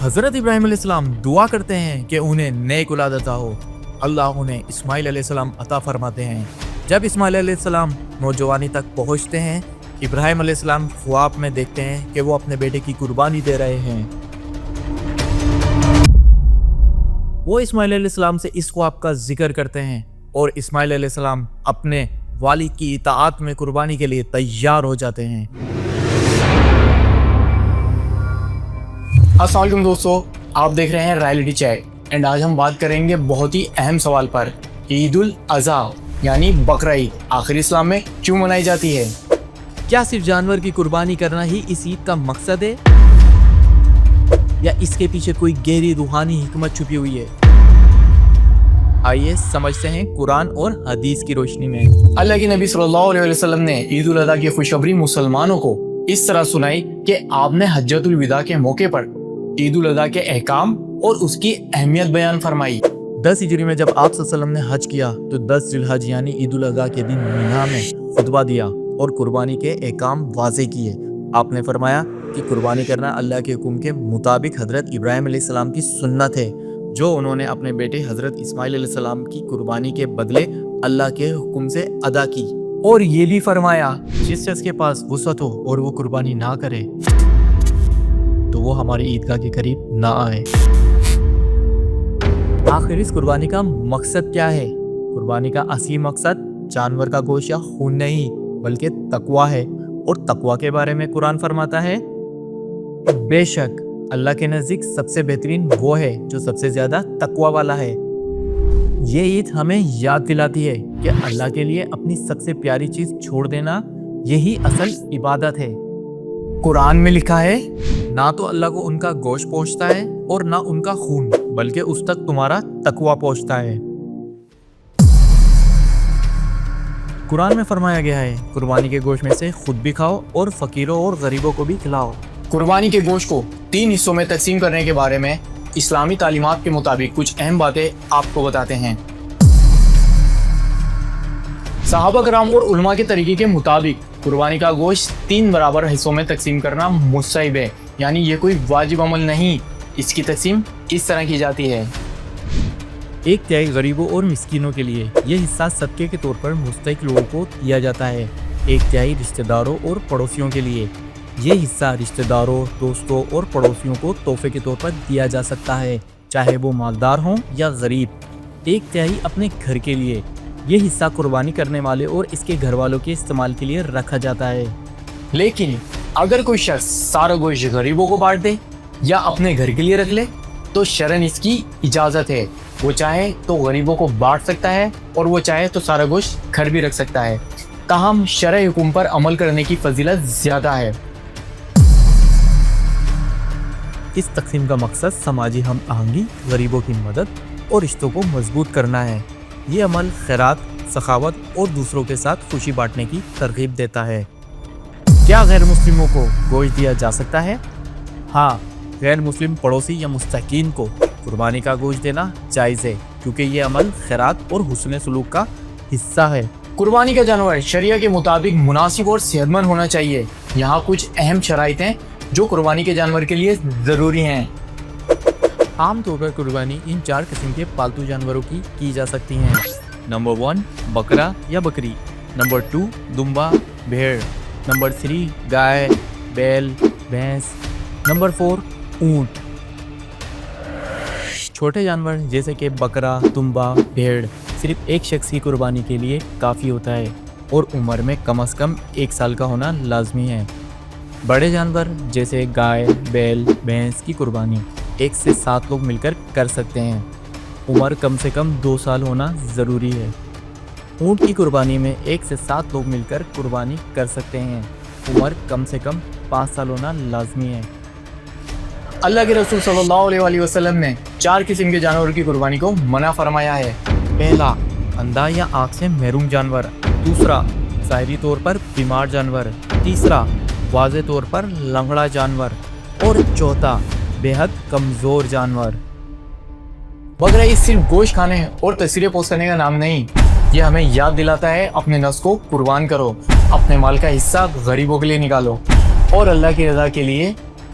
حضرت ابراہیم علیہ السلام دعا کرتے ہیں کہ انہیں نیک اولاد عطا ہو۔ اللہ انہیں اسماعیل علیہ السلام عطا فرماتے ہیں۔ جب اسماعیل علیہ السلام نوجوانی تک پہنچتے ہیں، ابراہیم علیہ السلام خواب میں دیکھتے ہیں کہ وہ اپنے بیٹے کی قربانی دے رہے ہیں۔ وہ اسماعیل علیہ السلام سے اس خواب کا ذکر کرتے ہیں اور اسماعیل علیہ السلام اپنے والد کی اطاعت میں قربانی کے لیے تیار ہو جاتے ہیں۔ السلام علیکم دوستو، آپ دیکھ رہے ہیں رائلٹی چیک اینڈ آج ہم بات کریں گے بہت ہی اہم سوال پر، عید الاضحیٰ یعنی بقرہ عید آخر اسلام میں کیوں منائی جاتی ہے؟ کیا صرف جانور کی قربانی کرنا ہی اس عید کا مقصد ہے یا اس کے پیچھے کوئی گہری روحانی حکمت چھپی ہوئی ہے؟ آئیے سمجھتے ہیں قرآن اور حدیث کی روشنی میں۔ اللہ کے نبی صلی اللہ علیہ وسلم نے عید الاضحیٰ کی خوشخبری مسلمانوں کو اس طرح سنائی کہ آپ نے حجۃ الوداع کے موقع پر عید الاضحیٰ کے احکام اور اس کی اہمیت بیان فرمائی۔ 10 ہجری میں جب آپ صلی اللہ علیہ وسلم نے حج کیا تو 10 ذی الحج یعنی عید الاضحیٰ کے دن مینا میں خطبہ دیا اور قربانی کے احکام واضح کیے۔ آپ نے فرمایا کہ قربانی کرنا اللہ کے حکم کے مطابق حضرت ابراہیم علیہ السلام کی سنت ہے، جو انہوں نے اپنے بیٹے حضرت اسماعیل علیہ السلام کی قربانی کے بدلے اللہ کے حکم سے ادا کی۔ اور یہ بھی فرمایا جس شخص کے پاس وسعت ہو اور وہ قربانی نہ کرے تو وہ ہماری عیدگاہ کے قریب نہ آئے۔ آخر اس قربانی کا مقصد کیا ہے؟ قربانی کا اصلی مقصد جانور کا گوشت یا خون نہیں بلکہ تقویٰ ہے، اور تقویٰ کے بارے میں قرآن فرماتا ہے بے شک اللہ کے نزدیک سب سے بہترین وہ ہے جو سب سے زیادہ تقویٰ والا ہے۔ یہ عید ہمیں یاد دلاتی ہے کہ اللہ کے لیے اپنی سب سے پیاری چیز چھوڑ دینا یہی اصل عبادت ہے۔ قرآن میں لکھا ہے نہ تو اللہ کو ان کا گوشت پہنچتا ہے اور نہ ان کا خون، بلکہ اس تک تمہارا تقویٰ پہنچتا ہے۔ قرآن میں فرمایا گیا ہے قربانی کے گوشت میں سے خود بھی کھاؤ اور فقیروں اور غریبوں کو بھی کھلاؤ۔ قربانی کے گوشت کو 3 حصوں میں تقسیم کرنے کے بارے میں اسلامی تعلیمات کے مطابق کچھ اہم باتیں آپ کو بتاتے ہیں۔ صحابہ کرام اور علماء کے طریقے کے مطابق قربانی کا گوشت 3 برابر حصوں میں تقسیم کرنا مستحب ہے، یعنی یہ کوئی واجب عمل نہیں۔ اس کی تقسیم اس طرح کی جاتی ہے: 1/3 غریبوں اور مسکینوں کے لیے، یہ حصہ صدقے کے طور پر مستحق لوگوں کو دیا جاتا ہے۔ 1/3 رشتہ داروں اور پڑوسیوں کے لیے، یہ حصہ رشتہ داروں، دوستوں اور پڑوسیوں کو تحفے کے طور پر دیا جا سکتا ہے، چاہے وہ مالدار ہوں یا غریب۔ 1/3 اپنے گھر کے لیے، یہ حصہ قربانی کرنے والے اور اس کے گھر والوں کے استعمال کے لیے رکھا جاتا ہے۔ لیکن اگر کوئی شخص سارا گوشت غریبوں کو بانٹ دے یا اپنے گھر کے لیے رکھ لے تو شرعاً اس کی اجازت ہے، وہ چاہے تو غریبوں کو بانٹ سکتا ہے اور وہ چاہے تو سارا گوشت گھر بھی رکھ سکتا ہے، تاہم شرعی حکم پر عمل کرنے کی فضیلت زیادہ ہے۔ اس تقسیم کا مقصد سماجی ہم آہنگی، غریبوں کی مدد اور رشتوں کو مضبوط کرنا ہے۔ یہ عمل خیرات، سخاوت اور دوسروں کے ساتھ خوشی بانٹنے کی ترغیب دیتا ہے۔ کیا غیر مسلموں کو گوشت دیا جا سکتا ہے؟ ہاں، غیر مسلم پڑوسی یا مستحقین کو قربانی کا گوشت دینا جائز ہے، کیونکہ یہ عمل خیرات اور حسن سلوک کا حصہ ہے۔ قربانی کا جانور شریعہ کے مطابق مناسب اور صحت مند ہونا چاہیے۔ یہاں کچھ اہم شرائط ہیں جو قربانی کے جانور کے لیے ضروری ہیں۔ عام طور پر قربانی ان 4 قسم کے پالتو جانوروں کی جا سکتی ہیں۔ نمبر 1 بکرا یا بکری، نمبر 2 دمبا بھیڑ، نمبر 3 گائے، بیل، بھینس، نمبر 4 اونٹ۔ چھوٹے جانور جیسے کہ بکرا، دمبا، بھیڑ صرف ایک شخص کی قربانی کے لیے کافی ہوتا ہے اور عمر میں کم از کم 1 سال کا ہونا لازمی ہے۔ بڑے جانور جیسے گائے، بیل، بھینس کی قربانی 1 سے 7 لوگ مل کر کر سکتے ہیں۔ عمر کم سے کم 2 سال ہونا ضروری ہے۔ اونٹ کی قربانی میں 1 سے 7 لوگ مل کر قربانی کر سکتے ہیں۔ عمر کم سے کم 5 سال ہونا لازمی ہے۔ اللہ کے رسول صلی اللہ علیہ وسلم نے 4 قسم کے جانوروں کی قربانی کو منع فرمایا ہے۔ پہلا، اندھا یا آنکھ سے محروم جانور۔ دوسرا، ظاہری طور پر بیمار جانور۔ تیسرا، واضح طور پر لنگڑا جانور۔ اور چوتھا، بے حد کمزور جانور۔ بقرہ عید صرف گوشت کھانے اور تصویریں پوسٹ کرنے کا نام نہیں، یہ ہمیں یاد دلاتا ہے اپنے نفس کو قربان کرو، اپنے مال کا حصہ غریبوں کے لیے نکالو اور اللہ کی رضا کے لیے